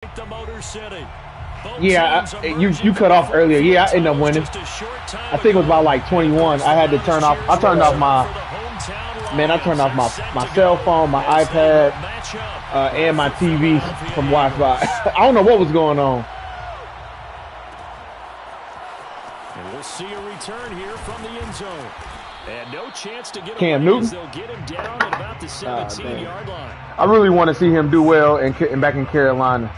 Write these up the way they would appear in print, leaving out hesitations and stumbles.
The Motor City. Yeah, you cut off earlier. Yeah, I ended up winning. I think it was about like 21. I had to turn off. I turned off my my cell phone, my iPad, and my TV from Wi-Fi. I don't know what was going on. And we'll see a return here from the end zone. And no chance to get Cam away Newton. as they'll get him down at about the 17-yard line. I really want to see him do well and back in Carolina.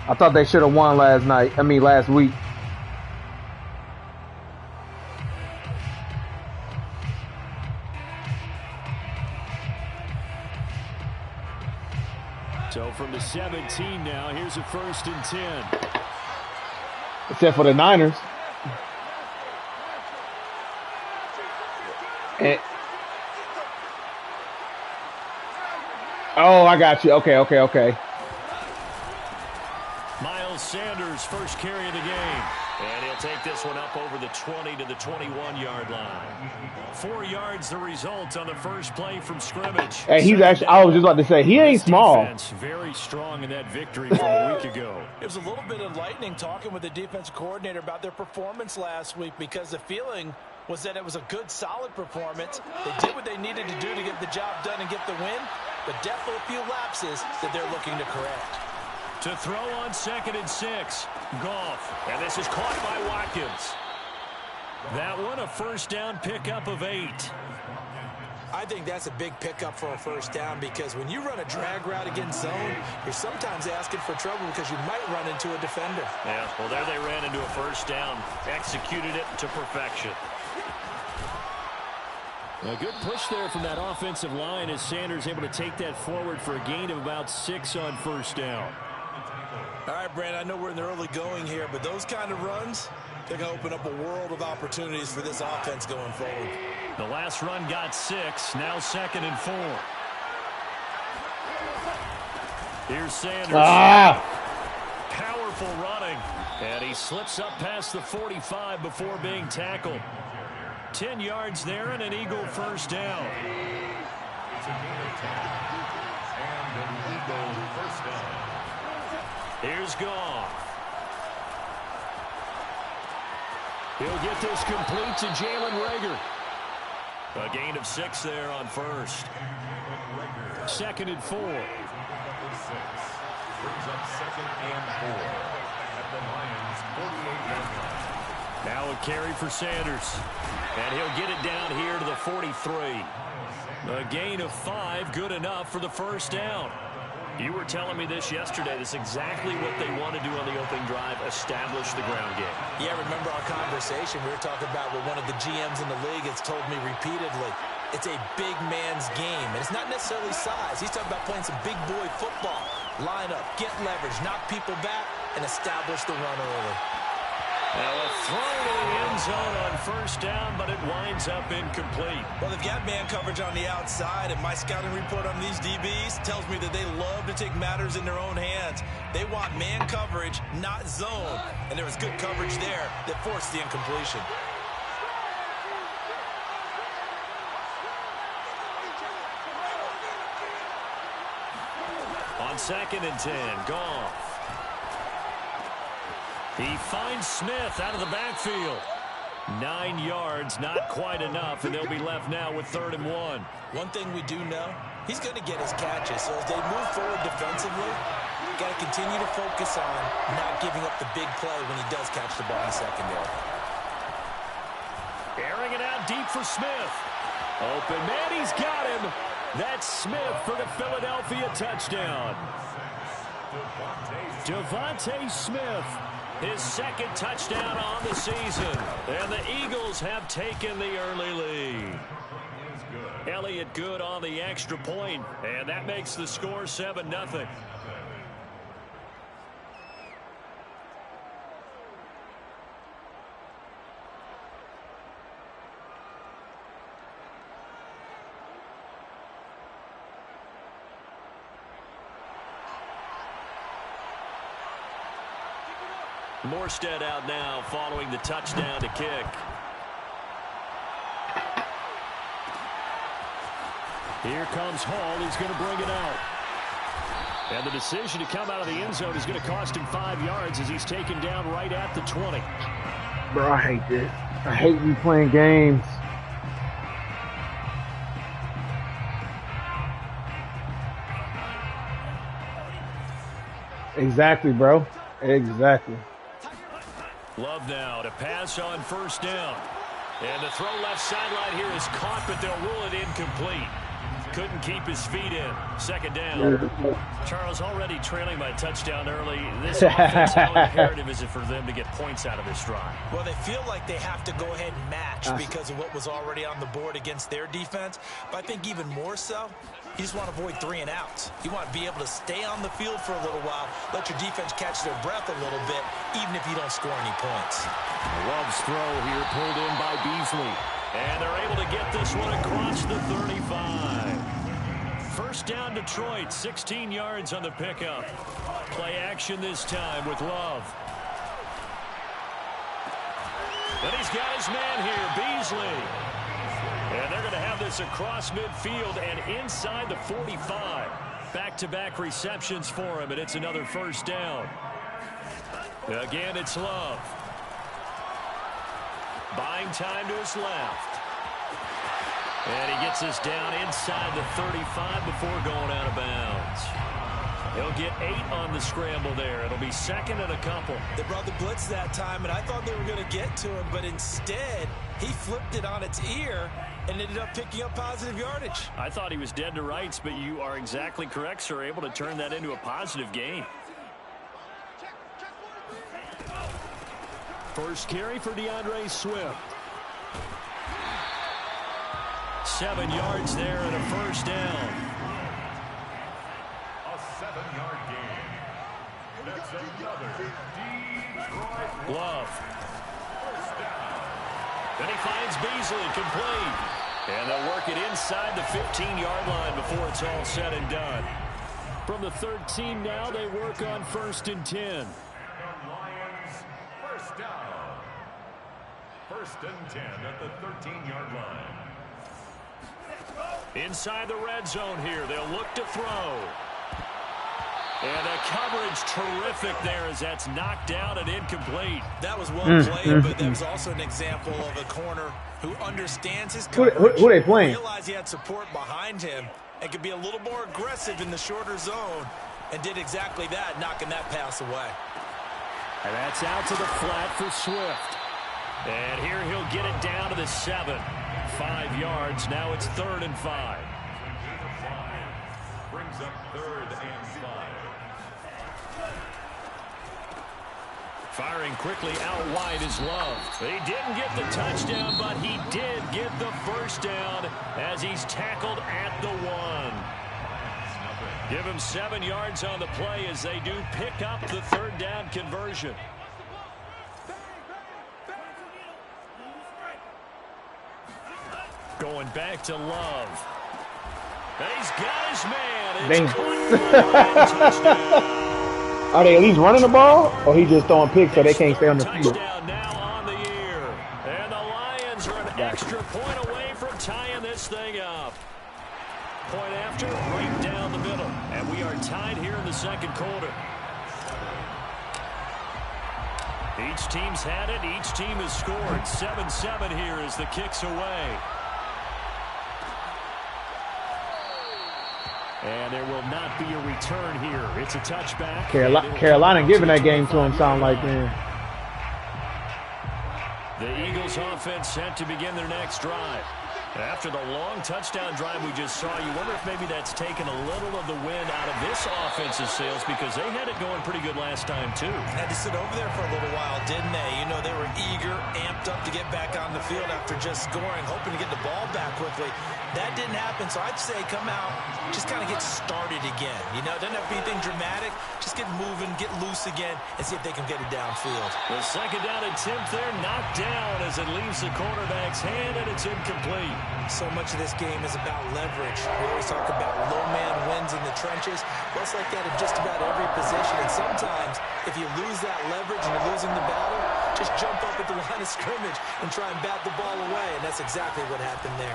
I thought they should have won last week. So from the 17 now, here's a 1st and 10. Except for the Niners. Oh, I got you. Okay. Miles Sanders, first carry of the game. And he'll take this one up over the 20 to the 21-yard line. 4 yards the result on the first play from scrimmage. Hey, he's actually, I was just about to say, he ain't small. Very strong in that victory from a week ago. It was a little bit enlightening talking with the defensive coordinator about their performance last week, because the feeling was that it was a good, solid performance. They did what they needed to do to get the job done and get the win, but definitely a few lapses that they're looking to correct. To throw on 2nd and 6, Goff. And this is caught by Watkins. That one a first down pickup of 8. I think that's a big pickup for a first down, because when you run a drag route against zone, you're sometimes asking for trouble because you might run into a defender. Yeah, well, there they ran into a first down. Executed it to perfection. A good push there from that offensive line as Sanders able to take that forward for a gain of about 6 on first down. All right, Brand, I know we're in the early going here, but those kind of runs, they're going to open up a world of opportunities for this offense going forward. The last run got 6, now 2nd and 4. Here's Sanders. Powerful running. And he slips up past the 45 before being tackled. 10 yards there and an Eagle first down. Here's Goff. He'll get this complete to Jalen Reagor. A gain of 6 there on first. 2nd and 4. Brings up 2nd and 4 at the Lions' 48-yard line. Now a carry for Sanders. And he'll get it down here to the 43. A gain of 5, good enough for the first down. You were telling me this yesterday. This is exactly what they want to do on the opening drive, establish the ground game. Yeah, remember our conversation? We were talking about what one of the GMs in the league has told me repeatedly. It's a big man's game, and it's not necessarily size. He's talking about playing some big boy football. Line up, get leverage, knock people back, and establish the run early. Now a throw to the end zone on first down, but it winds up incomplete. Well, they've got man coverage on the outside, and my scouting report on these DBs tells me that they love to take matters in their own hands. They want man coverage, not zone, and there was good coverage there that forced the incompletion. On 2nd and 10, Goff. He finds Smith out of the backfield. 9 yards, not quite enough, and they'll be left now with 3rd and 1. One thing we do know, he's going to get his catches. So as they move forward defensively, you got to continue to focus on not giving up the big play when he does catch the ball in the secondary. Airing it out deep for Smith. Open man, he's got him. That's Smith for the Philadelphia touchdown. Devontae Smith, his 2nd touchdown on the season. And the Eagles have taken the early lead. Elliott good on the extra point, and that makes the score 7-0. Morstead out now following the touchdown to kick. Here comes Hall. He's going to bring it out. And the decision to come out of the end zone is going to cost him 5 yards as he's taken down right at the 20. Bro, I hate this. I hate replaying games. Exactly, bro. Exactly. Love now to pass on first down. And the throw left sideline here is caught, but they'll rule it incomplete. Couldn't keep his feet in. Second down. Charles, already trailing by touchdown early. This offense, how imperative is it for them to get points out of this drive? Well, they feel like they have to go ahead and match because of what was already on the board against their defense. But I think even more so, you just want to avoid 3 and outs. You want to be able to stay on the field for a little while, let your defense catch their breath a little bit, even if you don't score any points. Love's throw here pulled in by Beasley. And they're able to get this one across the 35. First down, Detroit, 16 yards on the pickup. Play action this time with Love. And he's got his man here, Beasley. And they're going to have this across midfield and inside the 45. Back-to-back receptions for him, and it's another first down. Again, it's Love. Buying time to his left. And he gets us down inside the 35 before going out of bounds. He'll get 8 on the scramble there. It'll be second and a couple. They brought the blitz that time, and I thought they were going to get to him, but instead he flipped it on its ear and ended up picking up positive yardage. I thought he was dead to rights, but you are exactly correct, sir. Able to turn that into a positive gain. First carry for DeAndre Swift. 7 yards there and a first down. A 7-yard gain. That's another Detroit Love. first down. Then he finds Beasley, complete. And they'll work it inside the 15-yard line before it's all said and done. From the 13 now, they work on 1st and 10. And the Lions first down. 1st and 10 at the 13-yard line. Inside the red zone here, they'll look to throw. And the coverage terrific there as that's knocked down and incomplete. That was one play, but that was also an example of a corner who understands his coverage. Who they playing? Realized he had support behind him and could be a little more aggressive in the shorter zone and did exactly that, knocking that pass away. And that's out to the flat for Swift. And here he'll get it down to the 7. 5 yards. Now it's 3rd and 5. Brings up 3rd and 5. Firing quickly out wide is Love. He didn't get the touchdown, but he did get the first down as he's tackled at the 1. Give him 7 yards on the play as they do pick up the 3rd down conversion. Going back to Love. And he's got his man. It's touchdown. Are they at least running the ball, or he just throwing picks so they can't stay on the field? Touchdown now on the year. And the Lions are an extra point away from tying this thing up. Point after, right down the middle. And we are tied here in the 2nd quarter. Each team's had it. Each team has scored. 7-7 here as the kick's away. And there will not be a return here. It's a touchback. Carolina giving that game to him sound like, man. The Eagles offense set to begin their next drive. After the long touchdown drive we just saw, you wonder if maybe that's taken a little of the wind out of this offensive sails because they had it going pretty good last time, too. Had to sit over there for a little while, didn't they? You know, they were eager, amped up to get back on the field after just scoring, hoping to get the ball back quickly. That didn't happen, so I'd say come out, just kind of get started again. You know, it doesn't have to be anything dramatic. Just get moving, get loose again, and see if they can get it downfield. The 2nd down attempt there knocked down as it leaves the quarterback's hand, and it's incomplete. So much of this game is about leverage. We always talk about low man wins in the trenches. Well, it's like that in just about every position. And sometimes, if you lose that leverage and you're losing the battle, just jump up at the line of scrimmage and try and bat the ball away. And that's exactly what happened there.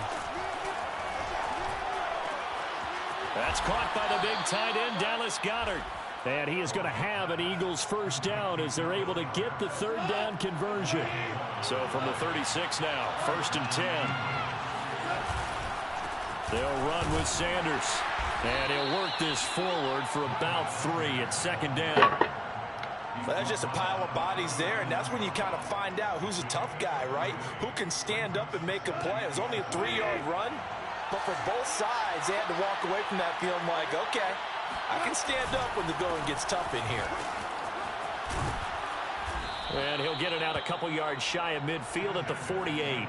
That's caught by the big tight end, Dallas Goedert. And he is going to have an Eagles first down as they're able to get the third down conversion. So from the 36 now, 1st and 10. They'll run with Sanders. And he'll work this forward for about 3 at 2nd down. Well, that's just a pile of bodies there, and that's when you kind of find out who's a tough guy, right? Who can stand up and make a play. It was only a 3-yard run, but for both sides, they had to walk away from that feeling like, okay, I can stand up when the going gets tough in here. And he'll get it out a couple yards shy of midfield at the 48.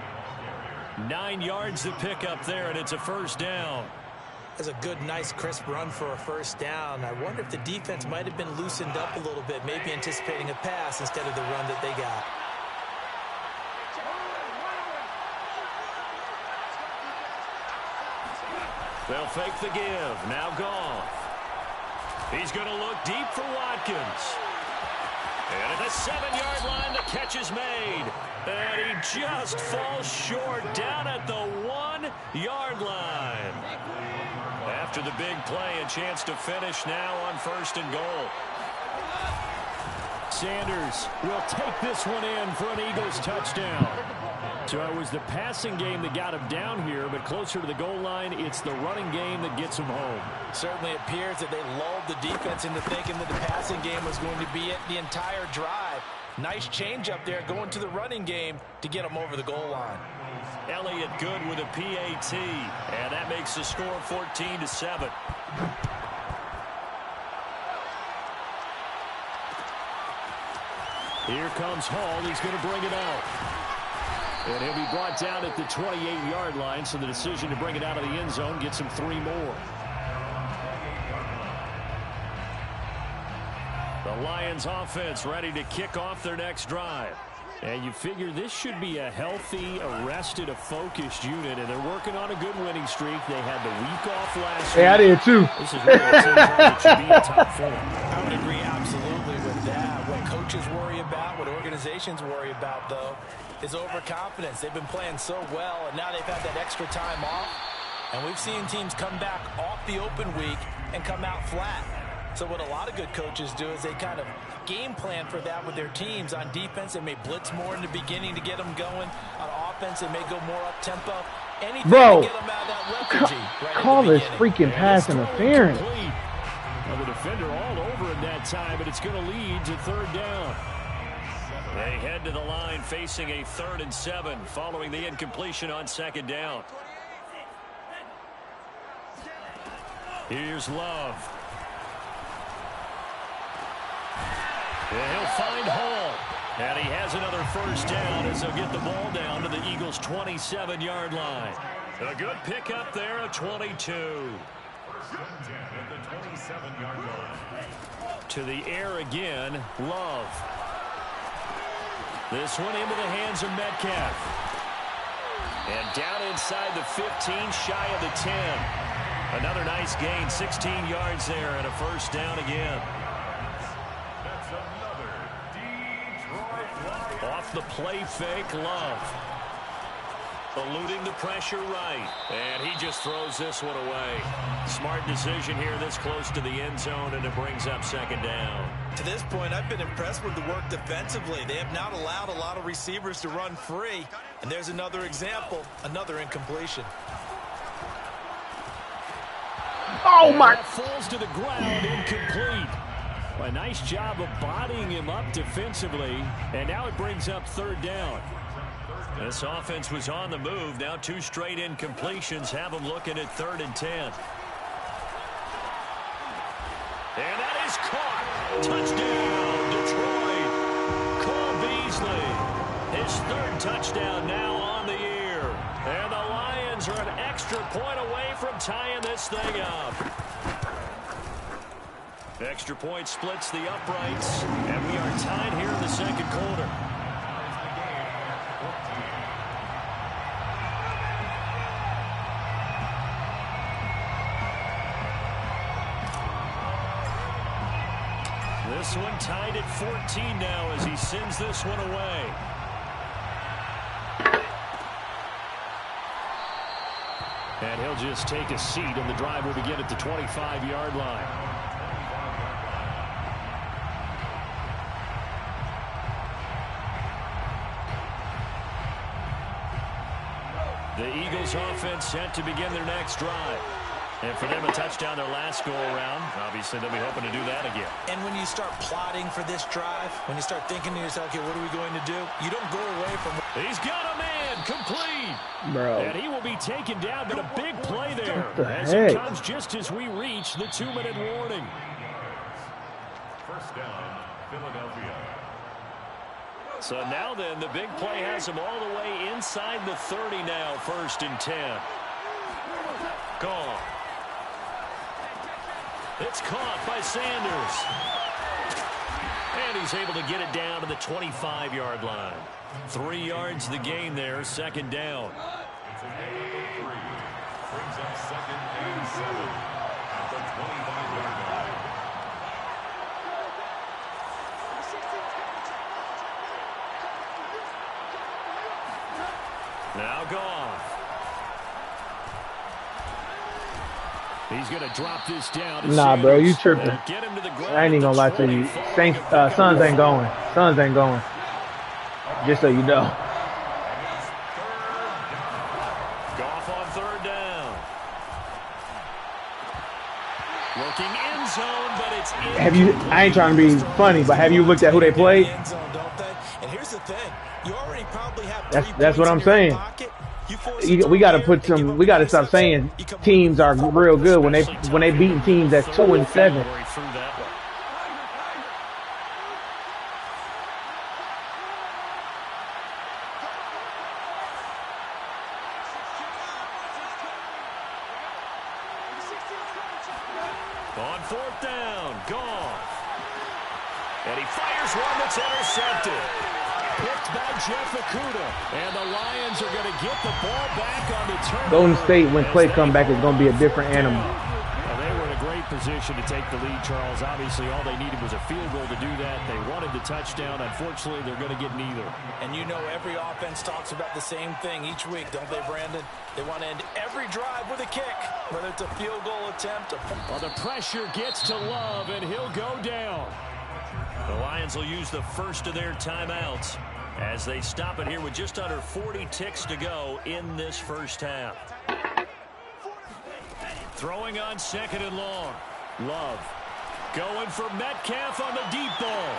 9 yards to pick up there, and it's a first down. That's a good, nice, crisp run for a first down. I wonder if the defense might have been loosened up a little bit, maybe anticipating a pass instead of the run that they got. They'll fake the give. Now Goff. He's going to look deep for Watkins. And at the 7-yard line, the catch is made. And he just falls short down at the 1-yard line. After the big play, a chance to finish now on 1st and goal. Sanders will take this one in for an Eagles touchdown. So it was the passing game that got him down here, but closer to the goal line, it's the running game that gets him home. Certainly appears that they lulled the defense into thinking that the passing game was going to be it the entire drive. Nice change up there going to the running game to get him over the goal line. Elliott good with a PAT, and that makes the score 14-7. Here comes Hall. He's going to bring it out. And he'll be brought down at the 28-yard line, so the decision to bring it out of the end zone gets him 3 more. The Lions offense ready to kick off their next drive. And you figure this should be a healthy, arrested, a focused unit, and they're working on a good winning streak. They had the week off last week. Yeah, I did too. This is really a team that should be in top form. I would agree absolutely with that. What coaches worry about, what organizations worry about, though, is overconfidence. They've been playing so well, and now they've had that extra time off. And we've seen teams come back off the open week and come out flat. So what a lot of good coaches do is they kind of game plan for that with their teams. On defense, they may blitz more in the beginning to get them going. On offense, they may go more up-tempo. Anything Bro, to get them out of that lethargy call this freaking pass interference. Well, the defender all over him that time, but it's going to lead to 3rd down. They head to the line facing a 3rd and 7 following the incompletion on 2nd down. Here's Love. And he'll find Hall. And he has another first down as they'll get the ball down to the Eagles' 27-yard line. A good pickup there at 22. 1st and 10 at the 27-yard line. To the air again, Love. This one into the hands of Metcalf. And down inside the 15, shy of the 10. Another nice gain, 16 yards there, and a first down again. That's another Detroit Lions. Off the play fake, Love. Eluding the pressure right. And he just throws this one away. Smart decision here this close to the end zone, and it brings up 2nd down. To this point, I've been impressed with the work defensively. They have not allowed a lot of receivers to run free. And there's another example, another incompletion. Oh, my. That falls to the ground, incomplete. A nice job of bodying him up defensively, and now it brings up 3rd down. This offense was on the move. Now 2 straight incompletions have them looking at 3rd and 10. And that is caught. Touchdown, Detroit. Cole Beasley. His 3rd touchdown now on the year. And the Lions are an extra point away from tying this thing up. Extra point splits the uprights, and we are tied here in the 2nd quarter. This one tied at 14 now as he sends this one away. And he'll just take a seat, and the drive will begin at the 25-yard line. The Eagles offense set to begin their next drive. And for them, a touchdown their last go-around. Obviously, they'll be hoping to do that again. And when you start plotting for this drive, when you start thinking to yourself, okay, what are we going to do? You don't go away from... He's got a man, complete. Bro. And he will be taken down, but a big play there. What the as heck? it comes just as we reach the 2-minute warning. First down, Philadelphia. So now then, the big play has him all the way inside the 30 now, 1st and 10. Gone. It's caught by Sanders. And he's able to get it down to the 25-yard line. 3 yards the gain there, 2nd down. It's a gain of 3. Brings up 2nd and 7 at the 25-yard line. Now Goff. He's going to drop this down. Nah, bro, you tripping. Get him to the ground. I ain't even gonna lie to you. Saints, Suns ain't going. Suns ain't going. Just so you know. Goff on 3rd down. Looking end zone, but it's in. Have you? I ain't trying to be funny, but have you looked at who they played? End zone, don't they? And here's the thing. You already probably have That's what I'm saying. We got to put some. We got to stop saying teams are real good when they beating teams that's 2 and 7. On 4th down, Goff. And he fires one that's intercepted. Picked by Jeff Okudah. And the Lions are going to get the ball back on the turn. Golden State, when Clay come back, is going to be a different animal. Well, they were in a great position to take the lead, Charles. Obviously, all they needed was a field goal to do that. They wanted the touchdown. Unfortunately, they're going to get neither. And you know every offense talks about the same thing each week, don't they, Brandon? They want to end every drive with a kick, whether it's a field goal attempt. Well, the pressure gets to Love, and he'll go down. The Lions will use the first of their timeouts as they stop it here with just under 40 ticks to go in this first half. Throwing on 2nd and long. Love going for Metcalf on the deep ball.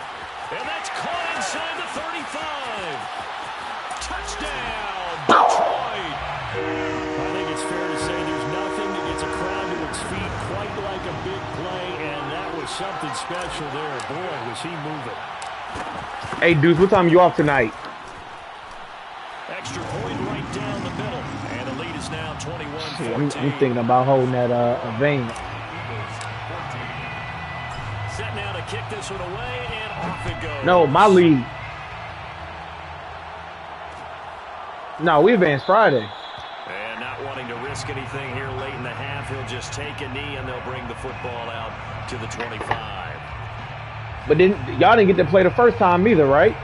And that's caught inside the 35. Touchdown, Detroit. I think it's fair to say there's nothing that gets a crowd to its feet quite like a big play, and that was something special there. Boy, was he moving. Hey, dudes, what time you off tonight? Extra point right down the middle, and the lead is now 21-14. I'm thinking about holding that vein. Set now to kick this one away, and off it goes. No, my lead. No, we advanced Friday. And not wanting to risk anything here late in the half, he'll just take a knee, and they'll bring the football out to the 25. But then y'all didn't get to play the first time either, right?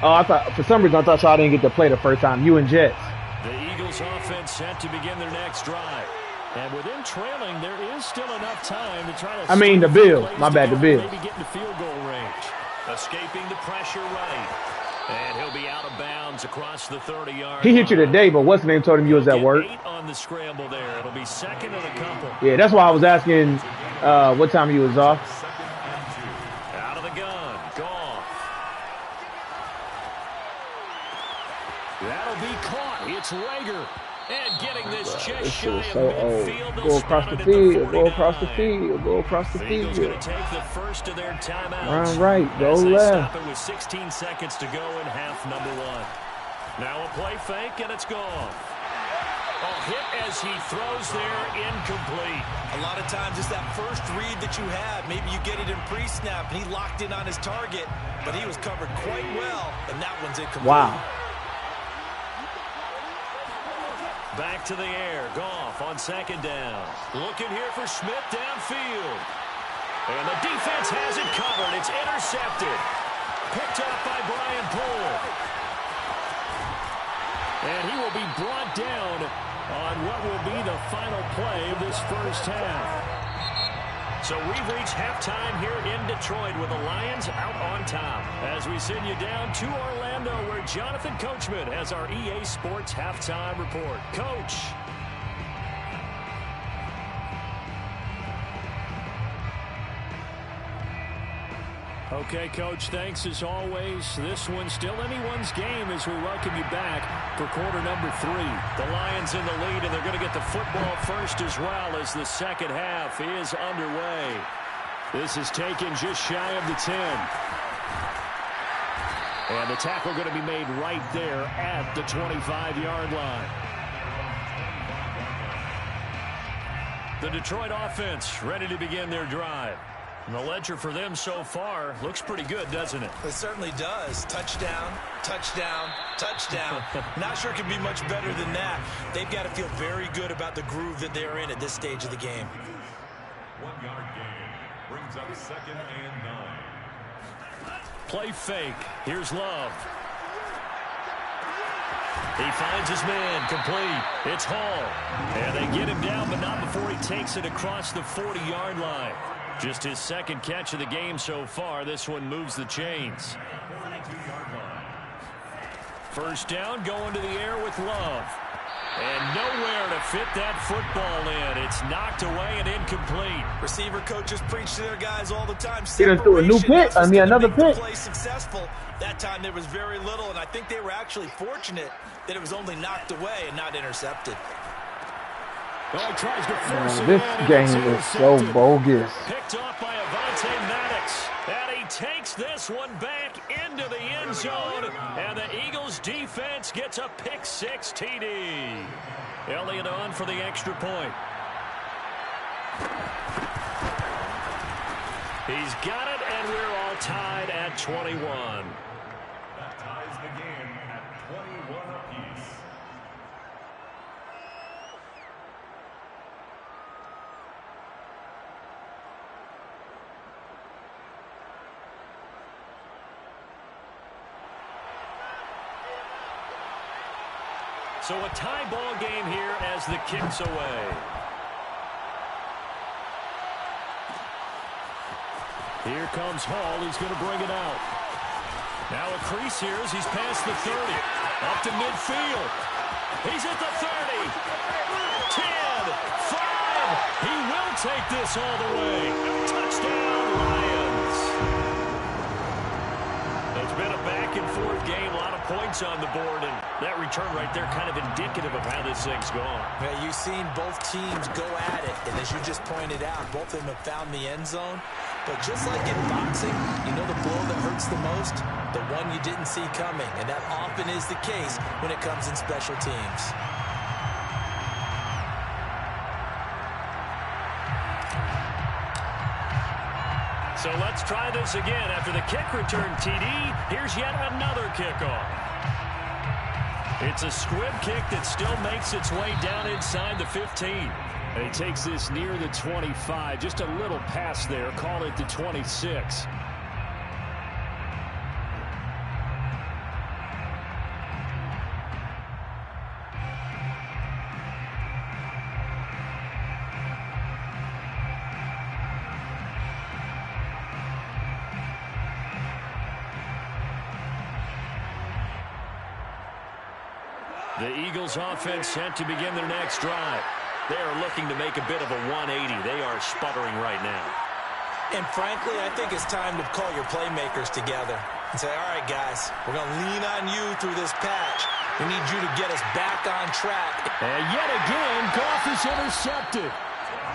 Oh, I thought for some reason I thought y'all didn't get to play the first time. You and Jets. The Eagles offense set to begin their next drive. And with them trailing, there is still enough time to try to... I mean, the Bills. My bad, the Bills. Maybe get into field goal range. Escaping the pressure right. And he'll be out of bounds across the 30-yard He hit you today, but what's the name told him you was at work? 8 on the scramble there. It'll be 2nd and a couple. Yeah, that's why I was asking what time he was off. Out of the gun. Goff. That'll be caught. It's Rager. And getting this just This shy shit was of so old. midfield. Go across the field. Go across the field. Go across the The Eagles going field. to take the first of their timeouts. Run right. Go as they left. stop it with 16 seconds to go in half number 1. Now a play fake, and it's gone. A hit as he throws there, incomplete. A lot of times it's that first read that you have. Maybe you get it in pre-snap, and he locked in on his target, but he was covered quite well, and that one's incomplete. Wow. Back to the air. Goff on 2nd down. Looking here for Smith downfield. And the defense has it covered. It's intercepted. Picked up by Brian Poole. And he will be brought down on what will be the final play of this first half. So we've reached halftime here in Detroit with the Lions out on top. As we send you down to Orlando, where Jonathan Coachman has our EA Sports halftime report. Coach. Okay, Coach, thanks as always. This one's still anyone's game as we welcome you back for quarter number 3. The Lions in the lead, and they're going to get the football first as well as the second half is underway. This is taken just shy of the 10. And the tackle going to be made right there at the 25-yard line. The Detroit offense ready to begin their drive. And the ledger for them so far looks pretty good, doesn't it? It certainly does. Touchdown, touchdown, touchdown. Not sure it could be much better than that. They've got to feel very good about the groove that they're in at this stage of the game. 1-yard gain brings up 2nd and 9. Play fake. Here's Love. He finds his man, complete. It's Hall. And they get him down, but not before he takes it across the 40-yard line. Just his second catch of the game so far. This one moves the chains. First down, going to the air with Love. And nowhere to fit that football in. It's knocked away and incomplete. Receiver coaches preach to their guys all the time. He done threw a new pick. I mean, another pick. Play successful. That time there was very little, and I think they were actually fortunate that it was only knocked away and not intercepted. Well, he tries to force it this in, game is so bogus. Picked off by Avonte Maddox. And he takes this one back into the end zone. And the Eagles defense gets a pick-6 TD. Elliott on for the extra point. He's got it, and we're all tied at 21. That ties the game at 21 apiece. So a tie ball game here as the kick's away. Here comes Hall. He's going to bring it out. Now a crease here as he's past the 30. Up to midfield. He's at the 30. 10, 5. He will take this all the way. Touchdown, Lions. It's been a back-and-forth game. A lot of points on the board, and that return right there kind of indicative of how this thing's going. Yeah, you've seen both teams go at it, and as you just pointed out, both of them have found the end zone. But just like in boxing, you know the blow that hurts the most? The one you didn't see coming, and that often is the case when it comes in special teams. So let's try this again. After the kick return TD, here's yet another kickoff. It's a squib kick that still makes its way down inside the 15. And he takes this near the 25. Just a little pass there. Call it the 26. The Eagles offense set to begin their next drive. They are looking to make a bit of a 180. They are sputtering right now. And frankly, I think it's time to call your playmakers together and say, all right, guys, we're going to lean on you through this patch. We need you to get us back on track. And yet again, Goff is intercepted.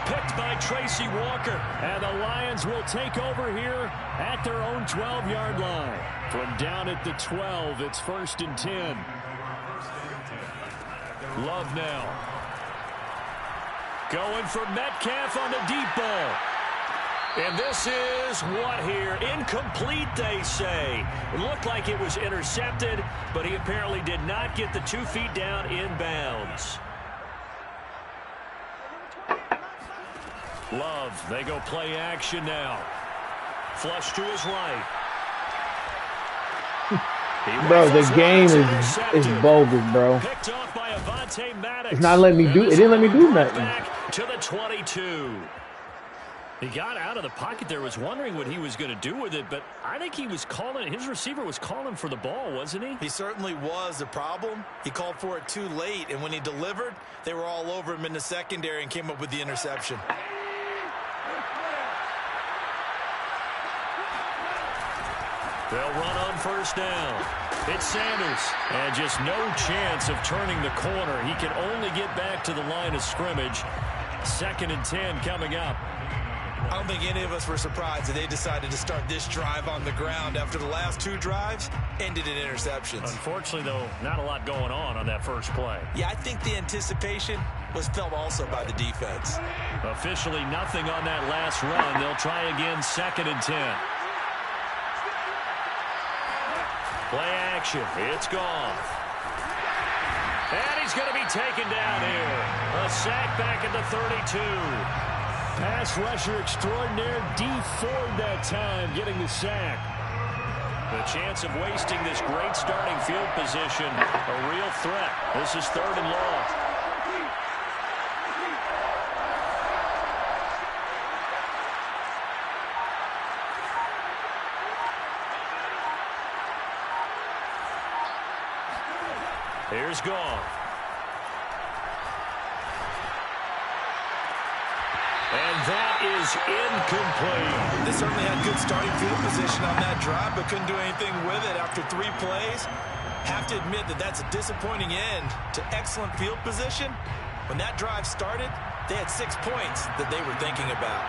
Picked by Tracy Walker. And the Lions will take over here at their own 12-yard line. From down at the 12, it's 1st and 10. Love now. Going for Metcalf on the deep ball. And this is what here? Incomplete, they say. It looked like it was intercepted, but he apparently did not get the 2 feet down in bounds. Love, they go play action now. Flush to his right. Bro, the game is bogus, bro. Picked off by Madden. It's not letting me do. It didn't let me do nothing. Back to the 22. He got out of the pocket there, was wondering what he was going to do with it, but I think he was calling, his receiver was calling for the ball, wasn't he? He certainly was. The problem, he called for it too late, and when he delivered, they were all over him in the secondary and came up with the interception. They'll run on first down. It's Sanders, and just no chance of turning the corner. He can only get back to the line of scrimmage. 2nd and 10 coming up. I don't think any of us were surprised that they decided to start this drive on the ground after the last 2 drives ended in interceptions. Unfortunately, though, not a lot going on that first play. Yeah, I think the anticipation was felt also by the defense. Officially nothing on that last run. They'll try again 2nd and 10. Play action. It's gone. And he's going to be taken down here. A sack back at the 32. Pass rusher extraordinaire. D Ford that time getting the sack. The chance of wasting this great starting field position, a real threat. This is 3rd and long. Here's Goff. And that is incomplete. They certainly had good starting field position on that drive, but couldn't do anything with it after 3 plays. Have to admit that that's a disappointing end to excellent field position. When that drive started, they had 6 points that they were thinking about.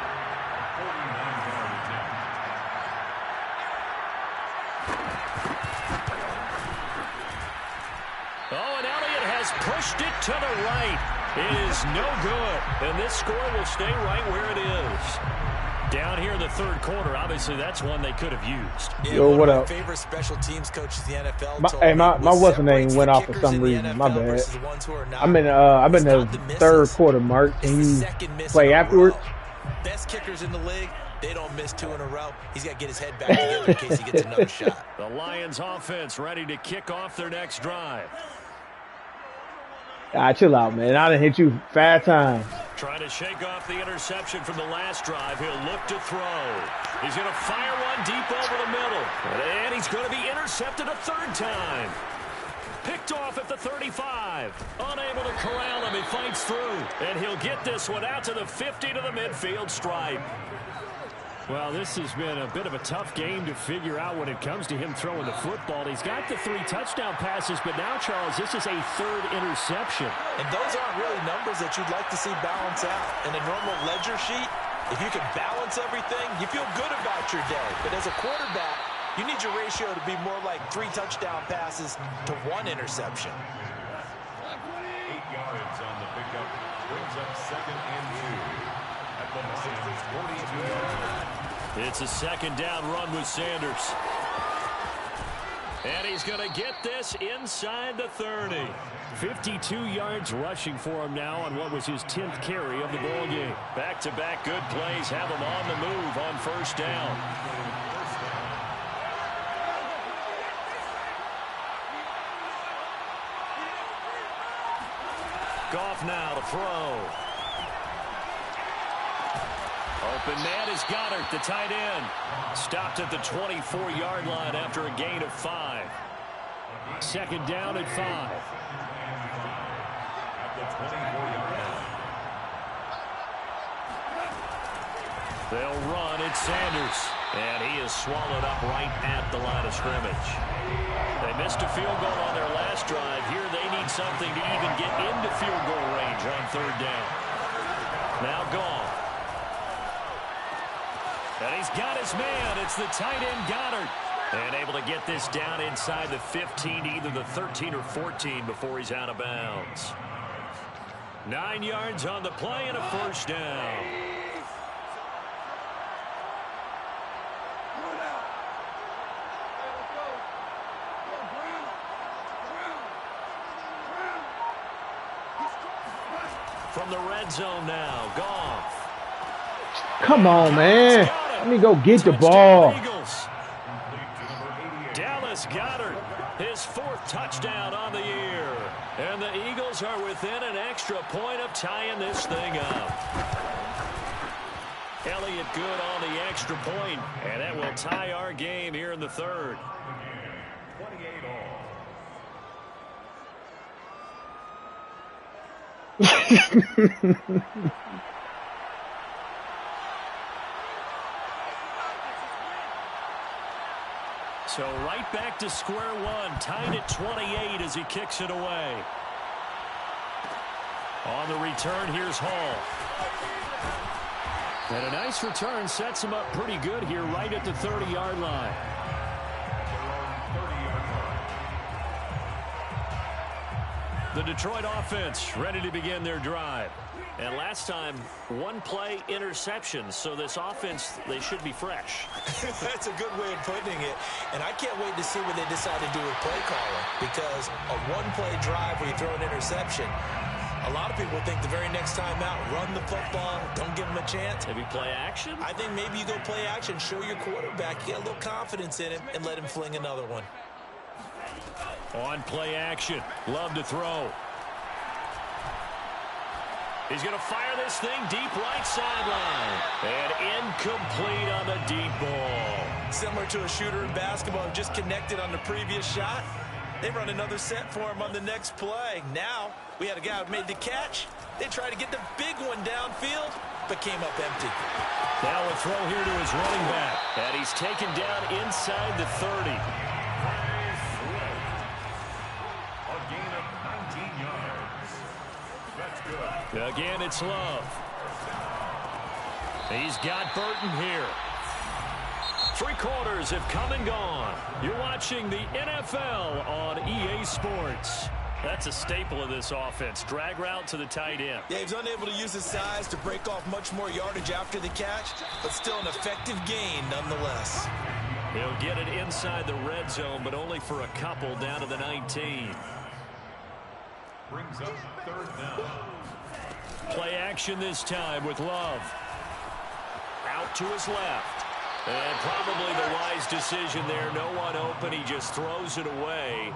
Oh, and Elliott has pushed it to the right. It is no good, and this score will stay right where it is. Down here in the 3rd quarter, obviously that's one they could have used. Yeah, Yo, what up? Favorite special teams coaches in the NFL. My what's the name went off for some reason. My bad. I'm in the 3rd quarter, Mark. Can you play afterwards? Best kickers in the league. They don't miss 2 in a row. He's got to get his head back together in case he gets another shot. The Lions offense ready to kick off their next drive. Chill out, man. I done hit you 5 times. Trying to shake off the interception from the last drive. He'll look to throw. He's going to fire one deep over the middle. And he's going to be intercepted a 3rd time. Picked off at the 35. Unable to corral him. He fights through. And he'll get this one out to the 50 to the midfield stripe. Well, this has been a bit of a tough game to figure out when it comes to him throwing the football. He's got the 3 touchdown passes, but now, Charles, this is a 3rd interception. And those aren't really numbers that you'd like to see balance out. In a normal ledger sheet, if you can balance everything, you feel good about your day. But as a quarterback, you need your ratio to be more like 3 touchdown passes to 1 interception. 8 yards on the pickup. Brings up 2nd and 2. At the Lions' 42-yard line. It's a 2nd down run with Sanders. And he's going to get this inside the 30. 52 yards rushing for him now on what was his 10th carry of the ball game. Back-to-back good plays have him on the move on 1st down. Goff now to throw. Open man is Goddard, the tight end. Stopped at the 24-yard line after a gain of 5. 2nd down at 5. At the 24-yard line. They'll run. It's Sanders. And he is swallowed up right at the line of scrimmage. They missed a field goal on their last drive. Here they need something to even get into field goal range on 3rd down. Now Goff. And he's got his man. It's the tight end Goddard. And able to get this down inside the 15, either the 13 or 14 before he's out of bounds. 9 yards on the play and a 1st down. From the red zone now, Goff. Come on, man. Let me go get the ball. Dallas Goddard His 4th touchdown on the year. And the Eagles are within an extra point of tying this thing up. Elliott good on the extra point, and that will tie our game here in the 3rd. 28 all. So right back to square one, tied at 28 as he kicks it away. On the return, here's Hall. And a nice return sets him up pretty good here right at the 30-yard line. The Detroit offense ready to begin their drive. And last time, 1-play interception. So this offense, they should be fresh. That's a good way of putting it. And I can't wait to see what they decide to do with play calling. Because a 1-play drive where you throw an interception, a lot of people think the very next time out, run the football, don't give him a chance. Maybe play action? I think maybe you go play action, show your quarterback, get a little confidence in him, and let him fling another one. On play action, Love to throw. He's going to fire this thing deep right sideline. And incomplete on the deep ball. Similar to a shooter in basketball who just connected on the previous shot. They run another set for him on the next play. Now, we had a guy who made the catch. They tried to get the big one downfield, but came up empty. Now a throw here to his running back. And he's taken down inside the 30. A gain of 19 yards. That's good. Again, it's Love. He's got Burton here. 3 quarters have come and gone. You're watching the NFL on EA Sports. That's a staple of this offense. Drag route to the tight end. Yeah, he was unable to use his size to break off much more yardage after the catch, but still an effective gain nonetheless. He'll get it inside the red zone, but only for a couple down to the 19. Brings up 3rd down. Play action this time with Love. Out to his left. And probably the wise decision there. No one open. He just throws it away.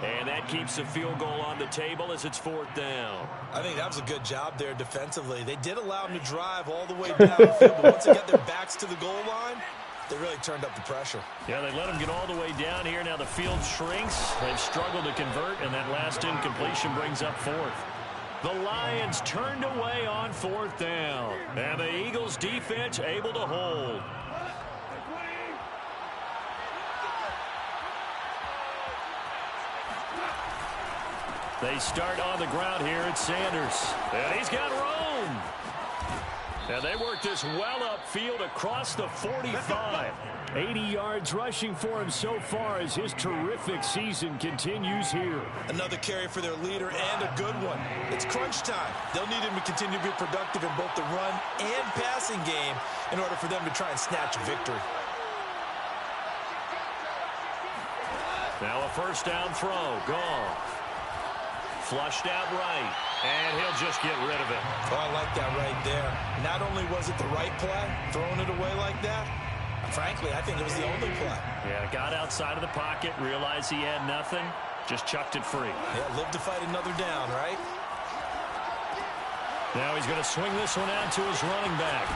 And that keeps the field goal on the table as it's 4th down. I think that was a good job there defensively. They did allow him to drive all the way down the field, but once they got their backs to the goal line, they really turned up the pressure. Yeah, they let him get all the way down here. Now the field shrinks. They've struggled to convert, and that last incompletion brings up 4th. The Lions turned away on 4th down. And the Eagles defense able to hold. They start on the ground here at Sanders. And he's got room. And they work this well upfield across the 45. 80 yards rushing for him so far as his terrific season continues here. Another carry for their leader and a good one. It's crunch time. They'll need him to continue to be productive in both the run and passing game in order for them to try and snatch a victory. Now a 1st down throw. Gone. Flushed out right. And he'll just get rid of it. Oh, I like that right there. Not only was it the right play, throwing it away like that, frankly, I think it was the only play. Yeah, got outside of the pocket, realized he had nothing, just chucked it free. Yeah, live to fight another down, right? Now he's going to swing this one out to his running back.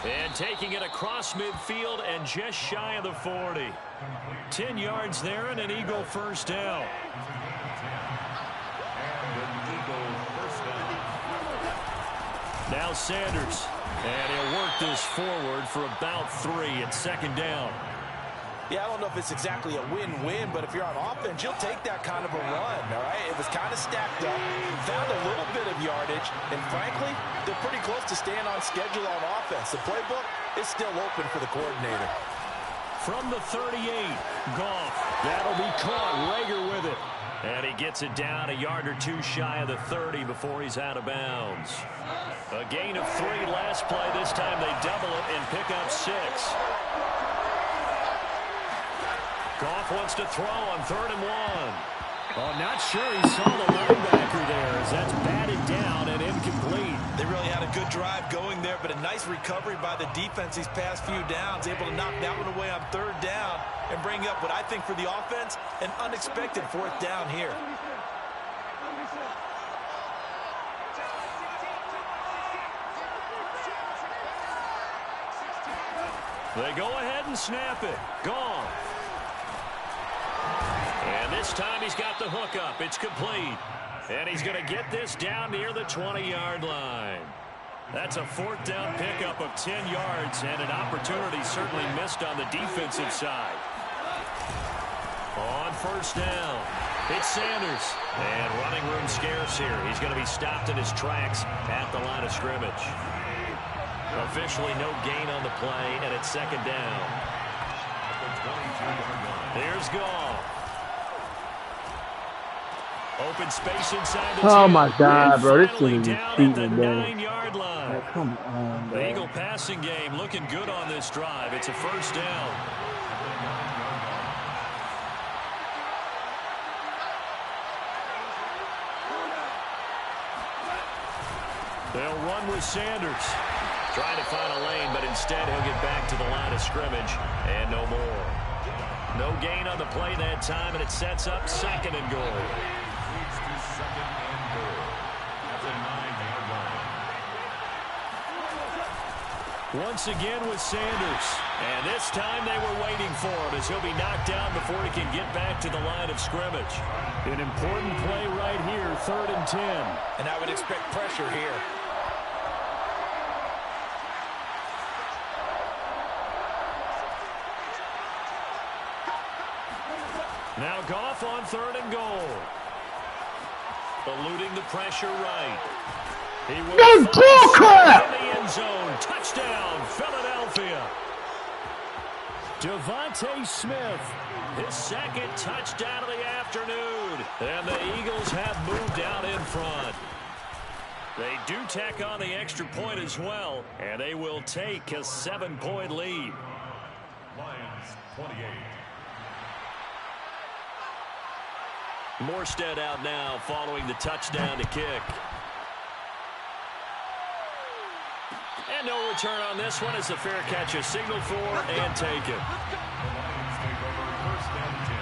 And taking it across midfield and just shy of the 40. 10 yards there and an Eagle 1st down. Now Sanders. And he'll work this forward for about 3 at 2nd down. Yeah, I don't know if it's exactly a win-win, but if you're on offense, you'll take that kind of a run, all right? It was kind of stacked up, found a little bit of yardage, and frankly, they're pretty close to staying on schedule on offense. The playbook is still open for the coordinator. From the 38, Goff. That'll be caught. Rager with it. And he gets it down a yard or 2 shy of the 30 before he's out of bounds. A gain of 3 last play. This time they double it and pick up 6. Goff wants to throw on 3rd and 1. Oh, not sure he saw the linebacker there as that's batted down and incomplete. They really had a good drive going there, but a nice recovery by the defense these past few downs, able to knock that one away on 3rd down and bring up what I think for the offense, an unexpected 4th down here. They go ahead and snap it. Gone. And this time he's got the hook up. It's complete. And he's going to get this down near the 20-yard line. That's a 4th down pickup of 10 yards and an opportunity certainly missed on the defensive side. On 1st down, it's Sanders. And running room scarce here. He's going to be stopped in his tracks at the line of scrimmage. Officially no gain on the play, and it's 2nd down. Here's Goff. Open space inside the 10. Oh my God, bro! This thing is Down at the cheating, bro. 9-yard line. Like, come on, bro. The Eagle passing game looking good on this drive. It's a 1st down. They'll run with Sanders. Trying to find a lane, but instead he'll get back to the line of scrimmage and no more. No gain on the play that time, and it sets up 2nd and goal. Once again with Sanders. And this time they were waiting for him as he'll be knocked down before he can get back to the line of scrimmage. An important play right here, 3rd and 10. And I would expect pressure here. Now Goff on 3rd and goal. Eluding the pressure right. He will No bull crap! in the end zone. Touchdown, Philadelphia. Devontae Smith, his 2nd touchdown of the afternoon. And the Eagles have moved out in front. They do tack on the extra point as well, and they will take a 7-point lead. Lions 28. Morstead out now following the touchdown to kick. And no return on this one as the fair catch is signaled for and taken. The Lions take over 1st and 10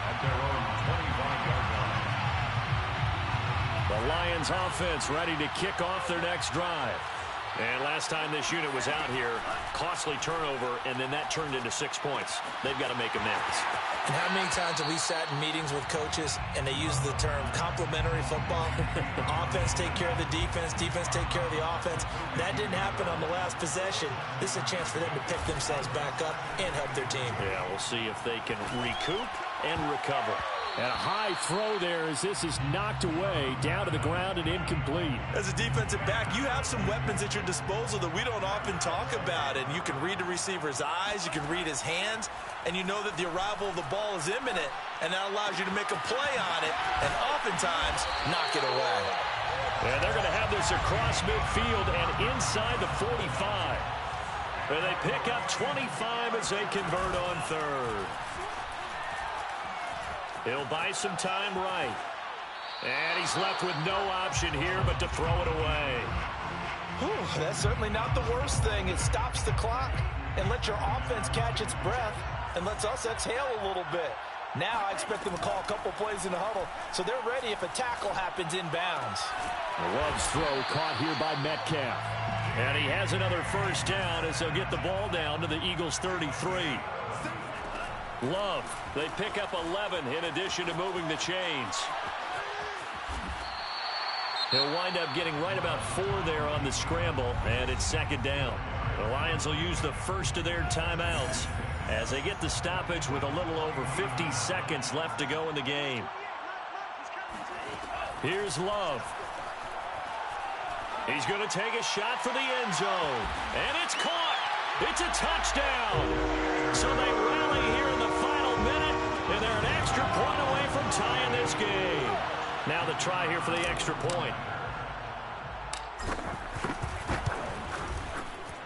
at their own 25-yard line. The Lions offense ready to kick off their next drive. And last time this unit was out here, costly turnover, and then that turned into 6 points. They've got to make amends. And how many times have we sat in meetings with coaches and they use the term complementary football? Offense take care of the defense, defense take care of the offense. That didn't happen on the last possession. This is a chance for them to pick themselves back up and help their team. Yeah, we'll see if they can recoup and recover. And a high throw there as this is knocked away, down to the ground and incomplete. As a defensive back, you have some weapons at your disposal that we don't often talk about. And you can read the receiver's eyes, you can read his hands, and you know that the arrival of the ball is imminent, and that allows you to make a play on it and oftentimes knock it away. And they're going to have this across midfield and inside the 45. And they pick up 25 as they convert on 3rd. He'll buy some time right. And he's left with no option here but to throw it away. Whew, that's certainly not the worst thing. It stops the clock and lets your offense catch its breath and lets us exhale a little bit. Now I expect them to call a couple plays in the huddle, so they're ready if a tackle happens inbounds. Love's throw caught here by Metcalf. And he has another 1st down as they'll get the ball down to the Eagles' 33. Love, they pick up 11 in addition to moving the chains. He'll wind up getting right about 4 there on the scramble, and it's 2nd down. The Lions will use the first of their timeouts as they get the stoppage with a little over 50 seconds left to go in the game. Here's Love. He's going to take a shot for the end zone, and it's caught. It's a touchdown. So they rally here in the final minute, and they're an extra point away from tying this game. Now the try here for the extra point.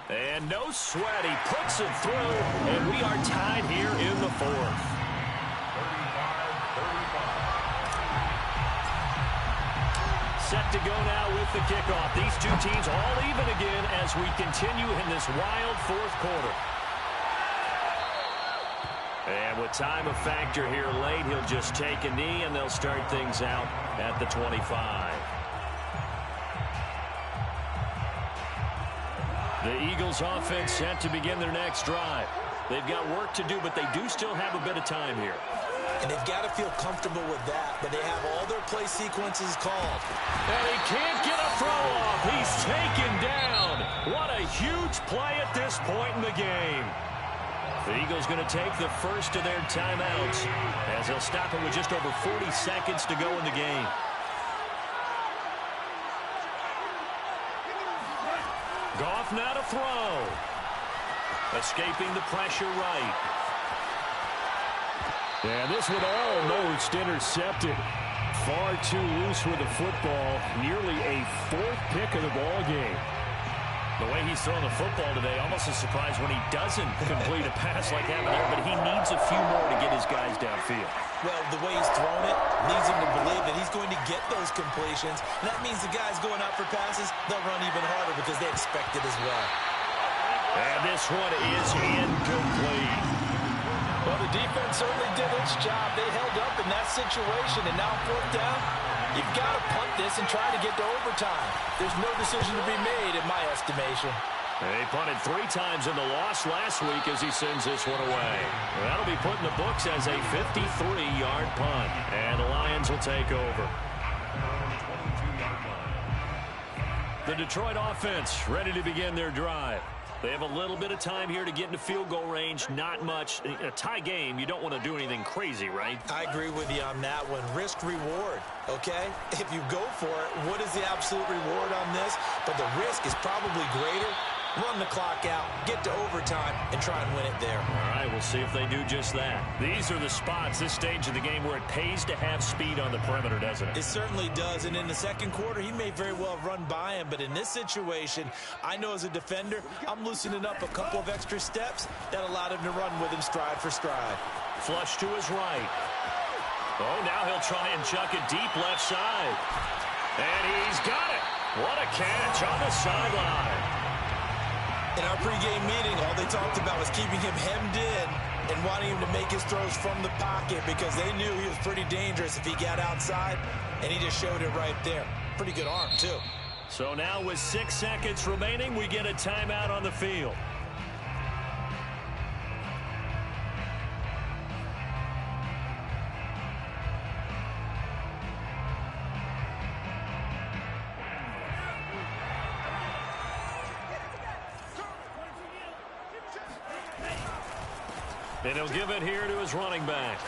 And no sweat, he puts it through, and we are tied here in the 4th. set to go now with the kickoff. These two teams all even again as we continue in this wild fourth quarter. And with time a factor here late, he'll just take a knee, and they'll start things out at the 25. The Eagles offense set to begin their next drive. They've got work to do, but they do still have a bit of time here. And they've got to feel comfortable with that, but they have all their play sequences called. And he can't get a throw off. He's taken down. What a huge play at this point in the game. The Eagles going to take the first of their timeouts as they'll stop it with just over 40 seconds to go in the game. Goff now to throw. Escaping the pressure right. And this one almost intercepted. Far too loose with the football. Nearly a fourth pick of the ball game. The way he's throwing the football today, almost a surprise when he doesn't complete a pass like that there, but he needs a few more to get his guys downfield. Well, the way he's thrown it leads him to believe that he's going to get those completions. And that means the guys going out for passes, they'll run even harder because they expect it as well. And this one is incomplete. Well, the defense certainly did its job. They held up in that situation, and now fourth down, you've got to punt this and try to get to overtime. There's no decision to be made in my estimation. They punted 3 times in the loss last week as he sends this one away. That'll be put in the books as a 53-yard punt. And the Lions will take over. The Detroit offense ready to begin their drive. They have a little bit of time here to get into field goal range. Not much. A tie game, you don't want to do anything crazy, right? I agree with you on that one. Risk-reward, okay? If you go for it, what is the absolute reward on this? But the risk is probably greater. Run the clock out, get to overtime, and try and win it there. All right, we'll see if they do just that. These are the spots, this stage of the game, where it pays to have speed on the perimeter, doesn't it? It certainly does, and in the second quarter, he may very well have run by him, but in this situation, I know as a defender, I'm loosening up a couple of extra steps that allowed him to run with him stride for stride. Flush to his right. Oh, now he'll try and chuck it deep left side. And he's got it. What a catch on the sideline. In our pregame meeting, all they talked about was keeping him hemmed in and wanting him to make his throws from the pocket because they knew he was pretty dangerous if he got outside, and he just showed it right there. Pretty good arm, too. So now with 6 seconds remaining, we get a timeout on the field. And he'll give it here to his running back.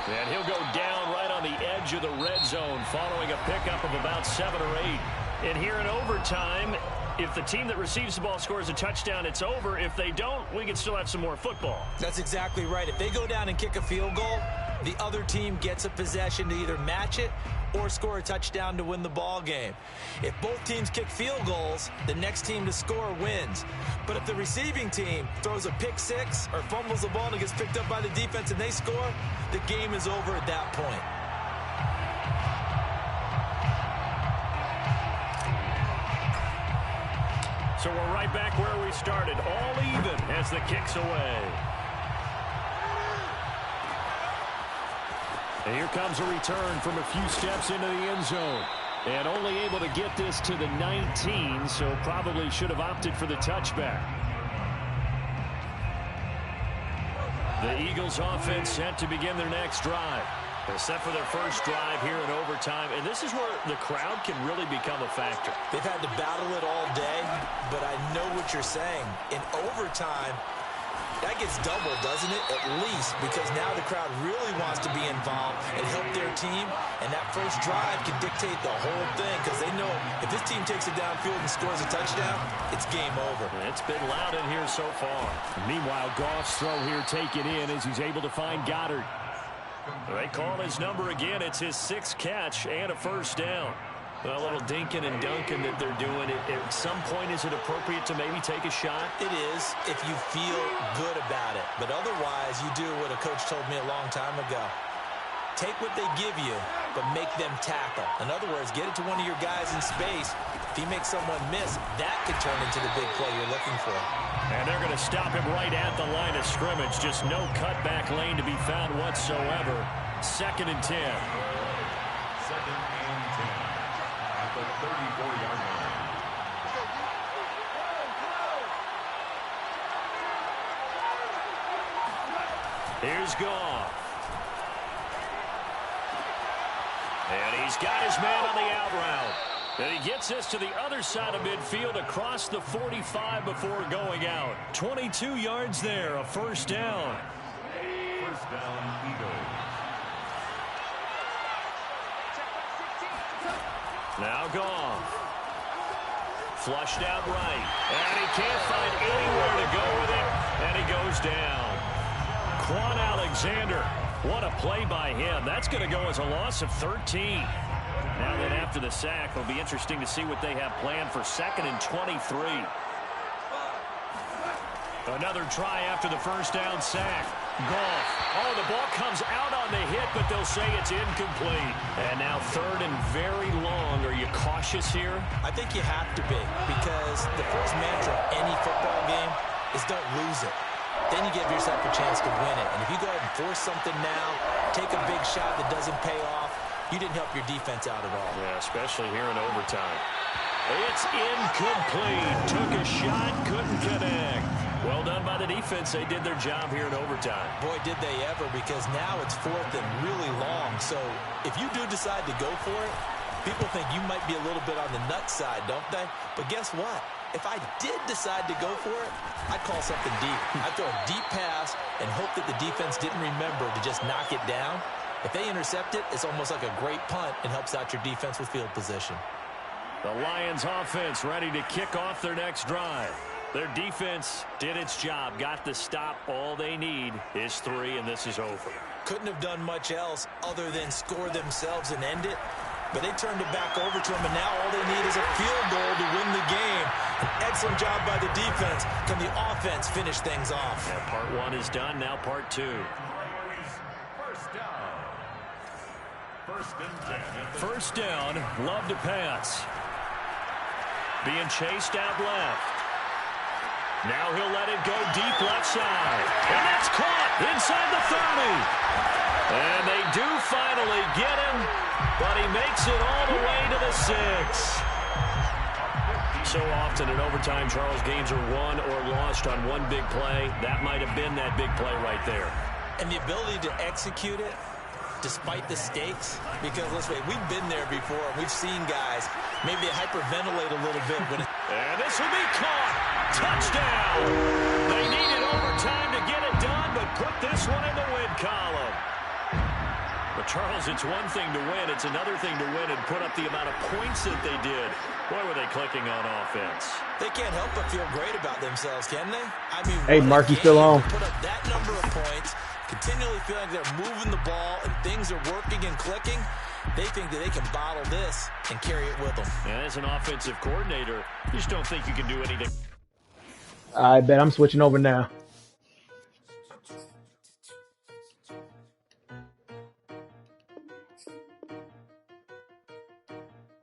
And he'll go down right on the edge of the red zone following a pickup of about 7 or 8. And here in overtime, if the team that receives the ball scores a touchdown, it's over. If they don't, we can still have some more football. That's exactly right. If they go down and kick a field goal, the other team gets a possession to either match it or score a touchdown to win the ball game. If both teams kick field goals, the next team to score wins. But if the receiving team throws a pick six or fumbles the ball and it gets picked up by the defense and they score, the game is over at that point. So we're right back where we started, all even as the kick's away. And here comes a return from a few steps into the end zone. And only able to get this to the 19, so probably should have opted for the touchback. The Eagles offense set to begin their next drive. They're set for their first drive here in overtime, and this is where the crowd can really become a factor. They've had to battle it all day, but I know what you're saying. In overtime, that gets doubled, doesn't it? At least, because now the crowd really wants to be involved and help their team, and that first drive can dictate the whole thing because they know if this team takes it downfield and scores a touchdown, it's game over. It's been loud in here so far. Meanwhile, Goff's throw here taken in as he's able to find Goddard. They call his number again. It's his 6th catch and a first down. A little dinking and dunking that they're doing. At some point, is it appropriate to maybe take a shot? It is if you feel good about it. But otherwise, you do what a coach told me a long time ago. Take what they give you but make them tackle. In other words, get it to one of your guys in space. If he makes someone miss, that could turn into the big play you're looking for. And they're going to stop him right at the line of scrimmage. Just no cutback lane to be found whatsoever. 2nd and 10. 2nd and 10 at the 34-yard line. Here's Goff. And he's got his man on the out route. And he gets this to the other side of midfield across the 45 before going out. 22 yards there, a 1st down. 1st down, Eagles. Now Goff. Flushed out right. And he can't find anywhere to go with it. And he goes down. Quan Alexander, what a play by him. That's going to go as a loss of 13. Now that after the sack, it'll be interesting to see what they have planned for 2nd and 23. Another try after the 1st down sack. Goff. Oh, the ball comes out on the hit, but they'll say it's incomplete. And now 3rd and very long. Are you cautious here? I think you have to be, because the first mantra of any football game is don't lose it. Then you give yourself a chance to win it. And if you go ahead and force something now, take a big shot that doesn't pay off, you didn't help your defense out at all. Yeah, especially here in overtime. It's incomplete. Took a shot, couldn't connect. Well done by the defense. They did their job here in overtime. Boy, did they ever, because now it's 4th and really long. So if you do decide to go for it, people think you might be a little bit on the nut side, don't they? But guess what? If I did decide to go for it, I'd call something deep. I'd throw a deep pass and hope that the defense didn't remember to just knock it down. If they intercept it, it's almost like a great punt and helps out your defense with field position. The Lions offense ready to kick off their next drive. Their defense did its job, got the stop. All they need is 3, and this is over. Couldn't have done much else other than score themselves and end it. But they turned it back over to them, and now all they need is a field goal to win the game. An excellent job by the defense. Can the offense finish things off? Yeah, part 1 is done, now part 2. 1st down. 1st and 10. 1st down, love to pass. Being chased out left. Now he'll let it go deep left side. And that's caught inside the 30. And they do finally get him, but he makes it all the way to the 6. So often in overtime, Charles, games are won or lost on one big play. That might have been that big play right there. And the ability to execute it despite the stakes, because let's face it, we've been there before. We've seen guys maybe hyperventilate a little bit. And this will be caught. Touchdown. They needed overtime to get it done, but put this one in the win column. But, Charles, it's one thing to win. It's another thing to win and put up the amount of points that they did. Boy, were they clicking on offense. They can't help but feel great about themselves, can they? I mean, hey, Mark, you still on? put up that number of points, continually feeling they're moving the ball and things are working and clicking. They think that they can bottle this and carry it with them. And as an offensive coordinator, you just don't think you can do anything. I bet I'm switching over now.